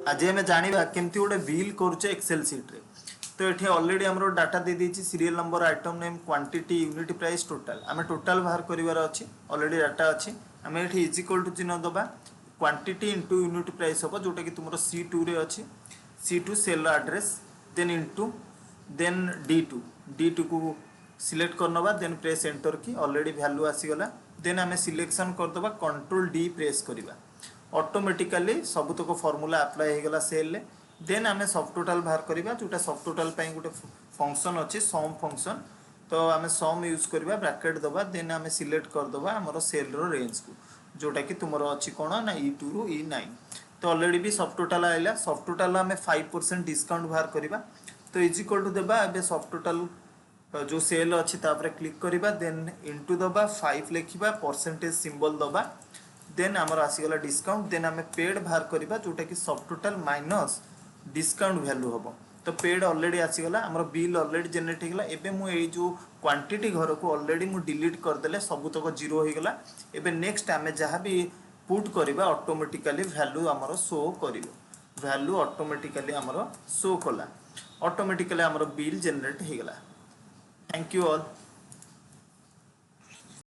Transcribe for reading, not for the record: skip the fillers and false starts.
आज आम जाना केमती गोटे बिल करुचे एक्सेल सीट रे। तो ये ऑलरेडी आम डाटा दे देछि serial number item name quantity unit price total आम टोटाल बाहर करिवार अछि ऑलरेडी डाटा अछि आम ये इज इक्वल टू चिन्ह दबा क्वांटिटी इंटू यूनिट प्राइस हम जोटा कि तुम C2 रे अछि C2 cell address then into then D2 को सिलेक्ट करनबा then press enter key already value आसीगला देन आम सिलेक्शन करदबा कंट्रोल D प्रेस करिबा ऑटोमेटिकली सबुतक फॉर्मूला अप्लाई होगला सेल देन आम सब टोटाल बाहर करवा जोटा सब टोटाल गोटे फंक्शन अच्छी सम फंक्शन तो आम सम यूज करवा ब्रैकेट दबा देन आम सिलेक्ट करदबा आमर सेल रो रेंज को जोटा कि तुम अच्छी कौन ना E2 रु E9 तो ऑलरेडी भी सब टोटाल आइला सब टोटाल आम 5% डिस्काउंट बाहर करवा तो इज इक्वल टू देबा एबे सब टोटाल जो सेल अच्छी क्लिक करवा देन इंटू दबा 5 लिखा परसेंटेज सिंबल दबा देन आमर आसीगला डिस्काउंट देन आम पेड बाहर करवा जोटा कि सब टोटाल माइनस डिस्काउंट वैल्यू हम तो पेड ऑलरेडी आसीगला आमर बिल ऑलरेडी जनरेट होगला एबे मु ए जो क्वांटिटी घर को ऑलरेडी मु डिलीट करदेले सबुतक जीरो होगला एबे नेक्स्ट आम जहाँ भी पुट करवा ऑटोमेटिकली वैल्यू आमर शो करिवो वैल्यू ऑटोमेटिकली आमर शो कला ऑटोमेटिकली आमर बिल जनरेट होगला। Thank you all.